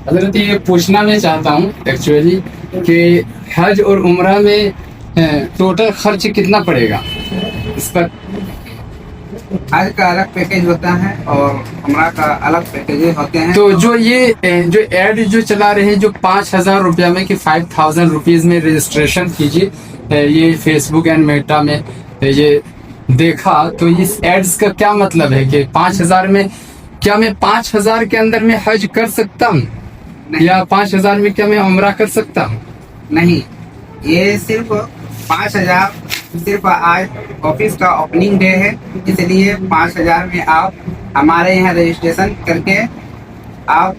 हजरत ये पूछना मैं चाहता हूँ एक्चुअली कि हज और उम्रा में टोटल खर्च कितना पड़ेगा इस पर। हज का अलग पैकेज होता है और उम्रा का अलग पैकेज होते हैं। तो जो ये जो एड जो चला रहे हैं जो 5,000 रुपया में कि 5,000 रुपीज में रजिस्ट्रेशन कीजिए, ये फेसबुक एंड मेटा में ये देखा, तो इस एड्स का क्या मतलब है कि 5,000 में क्या मैं 5,000 के अंदर में हज कर सकता हूँ या 5,000 में क्या मैं उम्रा कर सकता हूँ? नहीं, ये सिर्फ 5,000 सिर्फ आज ऑफिस का ओपनिंग डे है, इसलिए 5,000 में आप हमारे यहाँ रजिस्ट्रेशन करके आप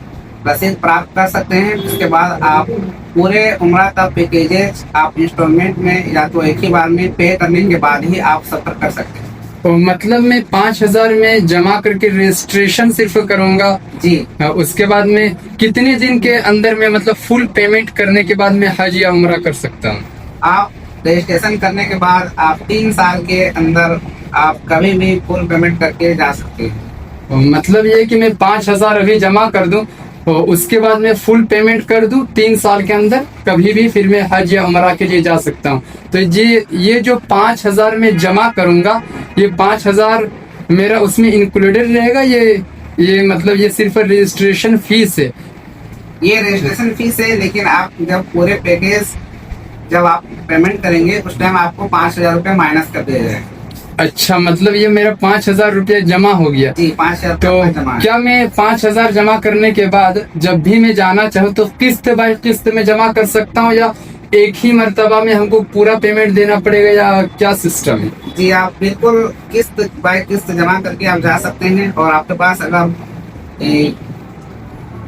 रसीद प्राप्त कर सकते हैं। उसके बाद आप पूरे उम्रा का पैकेजेस आप इंस्टॉलमेंट में या तो एक ही बार में पे करने के बाद ही आप सफर कर सकते हैं। तो मतलब मैं 5,000 में जमा करके रजिस्ट्रेशन सिर्फ करूंगा जी, उसके बाद में कितने दिन के अंदर में मतलब फुल पेमेंट करने के बाद में हज या उम्रा कर सकता हूँ? आप रजिस्ट्रेशन करने के बाद आप 3 साल के अंदर आप कभी भी फुल पेमेंट करके जा सकते हैं। तो मतलब ये कि मैं 5,000 अभी जमा कर दूं और उसके बाद में फुल पेमेंट कर दूं 3 साल के अंदर, कभी भी फिर मैं हज या उमरा के लिए जा सकता हूं। तो ये जो 5,000 में जमा करूंगा, ये 5,000 मेरा उसमें इंक्लूडेड रहेगा? ये मतलब ये सिर्फ रजिस्ट्रेशन फीस है? ये रजिस्ट्रेशन फीस है, लेकिन आप जब पूरे पैकेज जब आप पेमेंट करेंगे उस टाइम आपको 5,000 रुपये माइनस कर दिया जाएगा। अच्छा, मतलब ये मेरा 5,000 रुपया जमा हो गया। जी, 5,000 तो जमा है। क्या मैं 5,000 जमा करने के बाद जब भी मैं जाना चाहूँ तो किस्त बाय किस्त में जमा कर सकता हूँ या एक ही मर्तबा में हमको पूरा पेमेंट देना पड़ेगा या क्या सिस्टम है? जी, आप बिल्कुल किस्त बाय किस्त जमा करके आप जा सकते हैं और आपके पास अगर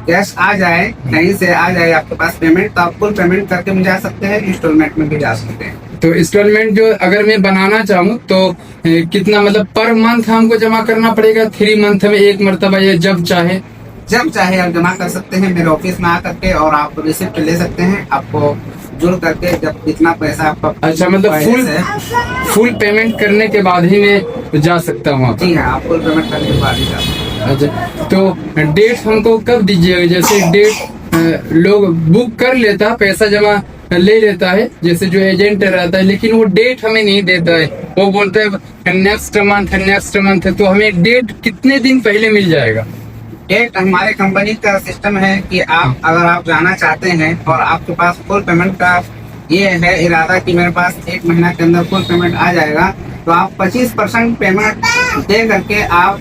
कैश आ जाए, कहीं से आ जाए आपके पास पेमेंट, तो आप फुल पेमेंट करके भी जा सकते हैं, इंस्टॉलमेंट में भी जा सकते हैं। तो इंस्टॉलमेंट जो अगर मैं बनाना चाहूँ तो कितना मतलब पर मंथ हमको जमा करना पड़ेगा? 3 मंथ में एक मर्तबा या जब चाहे आप जमा कर सकते हैं मेरे ऑफिस में आकर के, और आप रिसिप्ट ले सकते हैं आपको जुड़ करके जब कितना पैसा आपका। अच्छा, मतलब फुल पेमेंट करने के बाद ही मैं जा सकता हूँ? जी हाँ, आप फुल पेमेंट करने के बाद ही जा सकते हैं। अच्छा, तो डेट हमको कब दीजिएगा? जैसे डेट लोग बुक कर लेता, पैसा जमा ले लेता है जैसे जो एजेंट रहता है, लेकिन वो डेट हमें नहीं देता है। वो बोलता है नेक्स्ट मंथ। तो हमें डेट कितने दिन पहले मिल जाएगा? डेट हमारे कंपनी का सिस्टम है कि आप अगर आप जाना चाहते हैं और आपके पास फुल पेमेंट का ये है इरादा कि मेरे पास 1 महीना के अंदर फुल पेमेंट आ जाएगा, तो आप 25% पेमेंट दे करके आप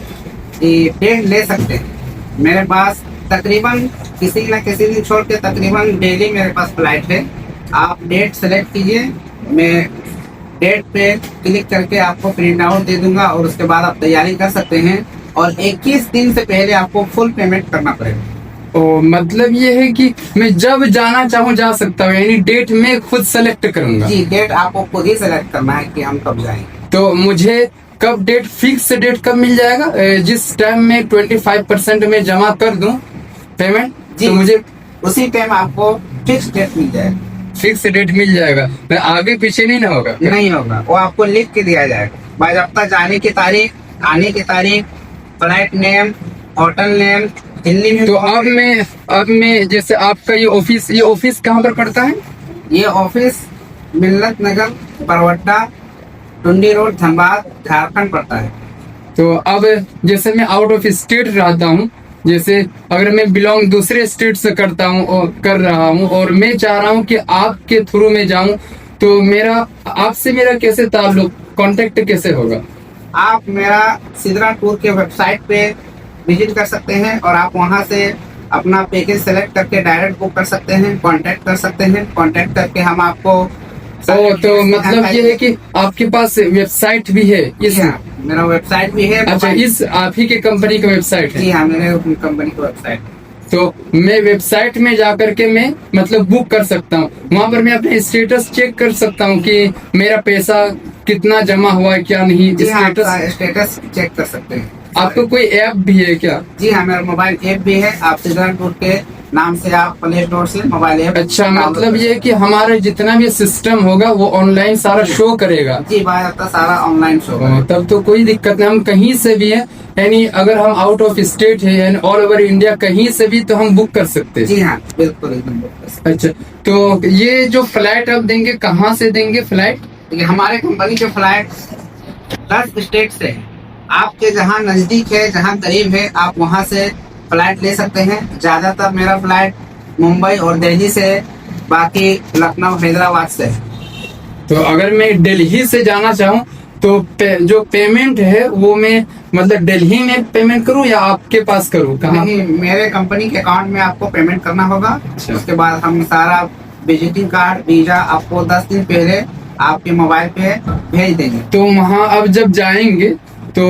डेट ले सकते हैं। मेरे पास तकरीबन किसी न किसी दिन छोड़ के तकरीबन डेली मेरे पास फ्लाइट है। आप डेट सेलेक्ट कीजिए, मैं डेट पे क्लिक करके आपको प्रिंट आउट दे दूंगा और उसके बाद आप तैयारी कर सकते हैं, और 21 दिन से पहले आपको फुल पेमेंट करना पड़ेगा। ओ, मतलब ये है कि मैं जब जाना चाहूँ जा सकता हूँ, यानी डेट मैं खुद सेलेक्ट करूंगा? जी, डेट आपको खुद ही सेलेक्ट करना है कि हम कब जाएंगे। तो मुझे कब डेट फिक्स डेट कब मिल जाएगा? जिस टाइम में 25% में जमा कर दूं पेमेंट, तो मुझे उसी टाइम आपको फिक्स डेट मिल जाएगा। फिक्स डेट मिल जाएगा, आगे पीछे नहीं ना होगा? नहीं होगा, वो आपको लिख के दिया जाएगा। बाज़ाब्ता जाने की तारीख, आने की तारीख, flight name, hotel name Delhi में। तो अब मैं जैसे आपका ये ऑफिस कहाँ पर पड़ता है? ये ऑफिस मिल्लत नगर, परवड्डा, टुंडी रोड, धनबाद, झारखंड पड़ता है। तो अब जैसे मैं आउट ऑफ स्टेट रहता हूँ, जैसे अगर मैं बिलोंग दूसरे स्टेट से करता हूँ और कर रहा हूँ और मैं चाह रहा हूँ कि आपके थ्रू में जाऊँ, तो मेरा आपसे मेरा कैसे ताल्लुक, कांटेक्ट कैसे होगा? आप मेरा सिदरा टूर के वेबसाइट पे विजिट कर सकते हैं और आप वहां से अपना पैकेज सेलेक्ट करके डायरेक्ट बुक कर सकते हैं, कांटेक्ट कर सकते हैं। कांटेक्ट करके हम आपको तो मतलब ये है कि आपके पास वेबसाइट भी है? मेरा वेबसाइट भी है। अच्छा, इस आप ही के कंपनी का वेबसाइट है? जी हाँ, मेरे कंपनी का वेबसाइट। तो मैं वेबसाइट में जाकर के मैं मतलब बुक कर सकता हूँ, वहाँ पर मैं अपने स्टेटस चेक कर सकता हूँ कि मेरा पैसा कितना जमा हुआ है क्या नहीं। स्टेटस चेक कर सकते हैं। आपको कोई ऐप भी है क्या? जी हाँ, मेरा मोबाइल ऐप भी है। आप सिद्धार्थपुर के नाम से आप प्ले स्टोर से मोबाइल ऐप अच्छा, मतलब ये कि हमारा जितना भी सिस्टम होगा वो ऑनलाइन सारा शो करेगा। जी भाई, सारा ऑनलाइन शो है। तब तो कोई दिक्कत नहीं, हम कहीं से भी है, यानी अगर हम आउट ऑफ स्टेट है यानी ऑल ओवर इंडिया कहीं से भी तो हम बुक कर सकते हैं। जी हाँ, बिल्कुल एकदम बुक कर सकते हैं। अच्छा, तो ये जो फ्लाइट आप देंगे कहाँ से देंगे फ्लाइट? देखिए, हमारे कंपनी के फ्लाइट 10 स्टेट से है। आपके जहाँ नजदीक है, जहाँ करीब है, आप वहाँ से फ्लाइट ले सकते हैं। ज्यादातर मेरा फ्लाइट मुंबई और दिल्ली से है, बाकी लखनऊ हैदराबाद से है। तो अगर मैं दिल्ली से जाना चाहूँ तो जो पेमेंट है वो मैं मतलब दिल्ली में पेमेंट करूँ या आपके पास करूँ? कहाँ? नहीं, मेरे कंपनी के अकाउंट में आपको पेमेंट करना होगा। अच्छा। उसके बाद हम सारा विजिटिंग कार्ड, वीजा आपको 10 दिन पहले आपके मोबाइल पे भेज देंगे। तो वहाँ अब जब जाएंगे तो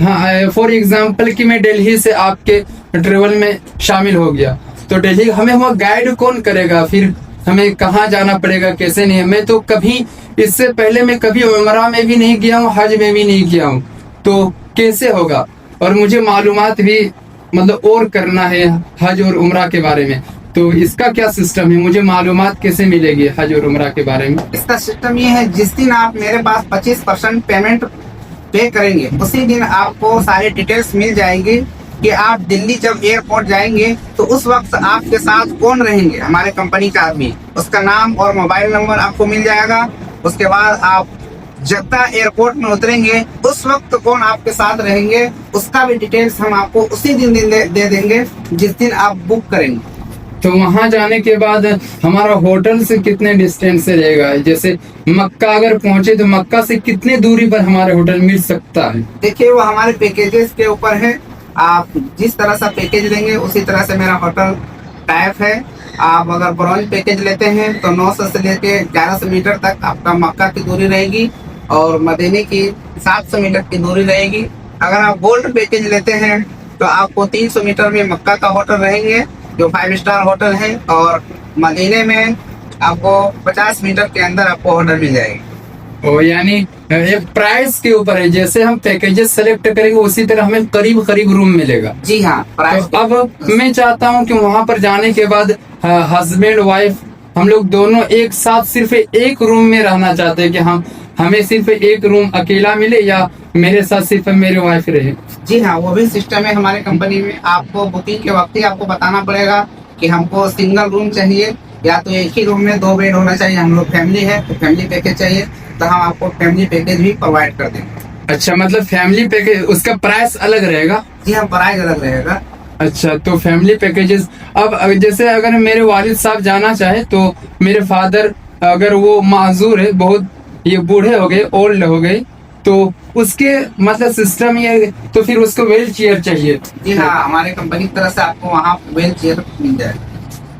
हाँ, फॉर एग्जाम्पल कि मैं दिल्ली से आपके ट्रेवल में शामिल हो गया, तो दिल्ली हमें वहाँ गाइड कौन करेगा? फिर हमें कहाँ जाना पड़ेगा, कैसे नहीं? मैं तो कभी इससे पहले मैं कभी उमरा में भी नहीं गया हूँ, हज में भी नहीं गया हूँ, तो कैसे होगा? और मुझे मालूमात भी मतलब और करना है हज और उमरा के बारे में, तो इसका क्या सिस्टम है? मुझे मालूमात कैसे मिलेगी हज और उमरा के बारे में? इसका सिस्टम ये है, जिस दिन आप मेरे पास 25% पेमेंट पे करेंगे उसी दिन आपको सारी डिटेल्स मिल जाएंगी कि आप दिल्ली जब एयरपोर्ट जाएंगे तो उस वक्त आपके साथ कौन रहेंगे, हमारे कंपनी का आदमी, उसका नाम और मोबाइल नंबर आपको मिल जाएगा। उसके बाद आप जद्दा एयरपोर्ट में उतरेंगे, उस वक्त कौन आपके साथ रहेंगे उसका भी डिटेल्स हम आपको उसी दिन दे देंगे जिस दिन आप बुक करेंगे। तो वहां जाने के बाद हमारा होटल से कितने डिस्टेंस से रहेगा? जैसे मक्का अगर पहुंचे तो मक्का से कितने दूरी पर हमारे होटल मिल सकता है? देखिए, वो हमारे पैकेजेस के ऊपर है। आप जिस तरह सा पैकेज लेंगे उसी तरह से मेरा होटल टाइप है। आप अगर ब्रॉन्ज पैकेज लेते हैं तो 900 से लेके 1100 मीटर तक आपका मक्का की दूरी रहेगी और मदीने की 700 मीटर की दूरी रहेगी। अगर आप गोल्ड पैकेज लेते हैं तो आपको 300 मीटर में मक्का का होटल रहेंगे जो 5 स्टार होटल है, और मदीने में आपको 50 मीटर के अंदर आपको होटल मिल जाएगी। ओ, यानी ये प्राइस के ऊपर है, जैसे हम पैकेजेस सेलेक्ट करेंगे उसी तरह हमें करीब करीब रूम मिलेगा। जी हाँ, प्राइस। तो अब मैं चाहता हूँ कि वहां पर जाने के बाद हस्बैंड वाइफ हम लोग दोनों एक साथ सिर्फ एक रूम में रहना चाहते हैं कि हमें सिर्फ एक रूम अकेला मिले या मेरे साथ सिर्फ मेरे वाइफ रहे? जी हाँ, वो भी सिस्टम है हमारे कंपनी में। आपको बुकिंग के वक्त ही आपको बताना पड़ेगा कि हमको सिंगल रूम चाहिए या तो एक ही रूम में 2 बेड होना चाहिए। हम लोग फैमिली है तो फैमिली पैकेज चाहिए तो हम आपको फैमिली पैकेज भी प्रोवाइड कर देंगे। अच्छा, मतलब फैमिली पैकेज उसका प्राइस अलग रहेगा? जी हाँ, प्राइस अलग रहेगा। अच्छा, तो फैमिली पैकेजेस। अब जैसे अगर मेरे वालिद साहब जाना चाहे तो मेरे फादर अगर वो माजूर है, बहुत ये बूढ़े हो गए, ओल्ड हो गए, तो उसके मतलब सिस्टम ये, तो फिर उसको व्हील चेयर चाहिए? जी हाँ, हमारे कंपनी की तरफ से आपको वहाँ व्हील चेयर मिल जाएगा।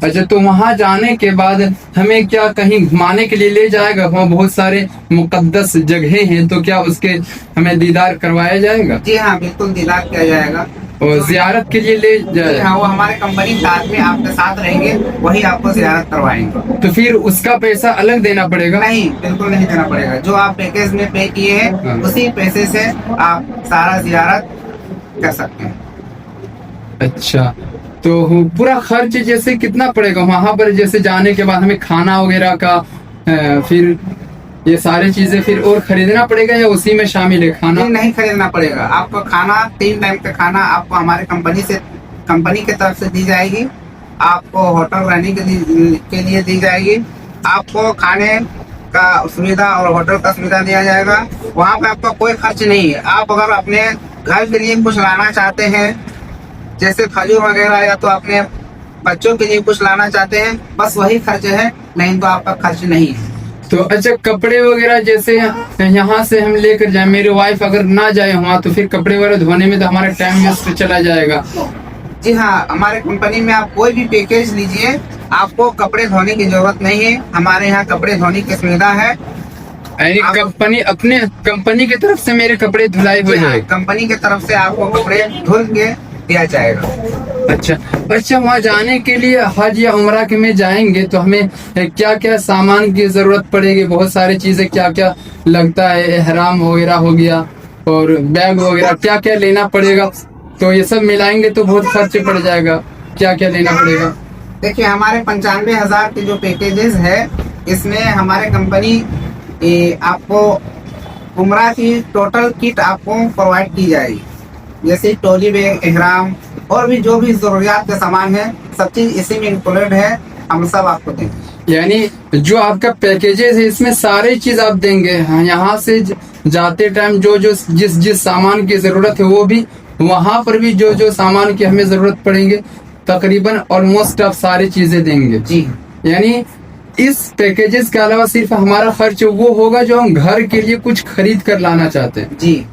अच्छा, तो वहां जाने के बाद हमें क्या कहीं घुमाने के लिए ले जाएगा? वहाँ बहुत सारे मुकद्दस जगहें हैं, तो क्या उसके हमें दीदार करवाया जाएगा? जी हाँ, बिल्कुल दीदार किया जाएगा और जियारत के लिए ले जाए? हाँ, वो हमारे कंपनी के आदमी आपके साथ रहेंगे, वही आपको जियारत करवाएंगे। तो फिर उसका पैसा अलग देना पड़ेगा? नहीं, बिल्कुल नहीं देना पड़ेगा। जो आप पैकेज में पे किए हैं उसी पैसे से आप सारा जियारत कर सकते हैं। अच्छा, तो पूरा खर्च जैसे कितना पड़ेगा वहां पर? जैसे जाने के बाद हमें खाना वगैरह का फिर ये सारी चीजें फिर और खरीदना पड़ेगा या उसी में शामिल है खाना? नहीं खरीदना पड़ेगा। आपको खाना 3 टाइम का खाना आपको हमारे कंपनी की तरफ से दी जाएगी। आपको होटल रहने के लिए दी जाएगी। आपको खाने का सुविधा और होटल का सुविधा दिया जाएगा। वहाँ पे आपका कोई खर्च नहीं है। आप अगर अपने घर के लिए कुछ लाना चाहते हैं जैसे खजूर वगैरह, या तो अपने बच्चों के लिए कुछ लाना चाहते हैं, बस वही खर्च है, नहीं तो आपका खर्च नहीं है। तो अच्छा, कपड़े वगैरह जैसे यहाँ से हम लेकर जाए, मेरे वाइफ अगर ना जाए वहाँ तो फिर कपड़े वगैरह धोने में तो हमारा टाइम वेस्ट चला जाएगा। जी हाँ, हमारे कंपनी में आप कोई भी पैकेज लीजिए, आपको कपड़े धोने की जरूरत नहीं है। हमारे यहाँ कपड़े धोने की सुविधा है। कंपनी अपने कंपनी की तरफ से मेरे कपड़े धुलाई हो जाए? कंपनी की तरफ से आपको कपड़े धुल के दिया जाएगा। अच्छा, वहाँ जाने के लिए हज या उमरा के में जाएंगे तो हमें क्या क्या सामान की जरूरत पड़ेगी? बहुत सारी चीजें क्या क्या लगता है, एहराम वगैरह हो गया और बैग वगैरह, क्या क्या लेना पड़ेगा? तो ये सब मिलाएंगे तो बहुत खर्च पड़ जाएगा, क्या क्या लेना पड़ेगा? देखिए हमारे 95,000 के जो पैकेजेस है, इसमें हमारे कंपनी आपको उम्रा की टोटल किट आपको प्रोवाइड की जाएगी, जैसे टोली बैग, एहराम और भी जो भी जरूरियात के सामान है, सब चीज इसी में इंक्लूडेड है। हम सब आपको देंगे। यानी जो आपका पैकेजेस है इसमें सारी चीज आप देंगे। हाँ, यहाँ से जाते टाइम जो जो जिस सामान की जरूरत है वो भी, वहां पर भी जो जो सामान की हमें जरूरत पड़ेंगे, तकरीबन ऑलमोस्ट आप सारी चीजें देंगे। जी यानी इस पैकेजेस के अलावा सिर्फ हमारा खर्च वो होगा जो हम घर के लिए कुछ खरीद कर लाना चाहते हैं। जी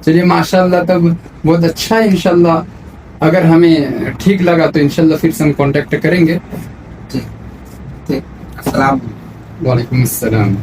चलिए माशाल्लाह, तब बहुत अच्छा है। इंशाल्लाह अगर हमें ठीक लगा तो इंशाल्लाह फिर से हम कांटेक्ट करेंगे। जी ठीक। अस्सलाम। वालेकुम अस्सलाम।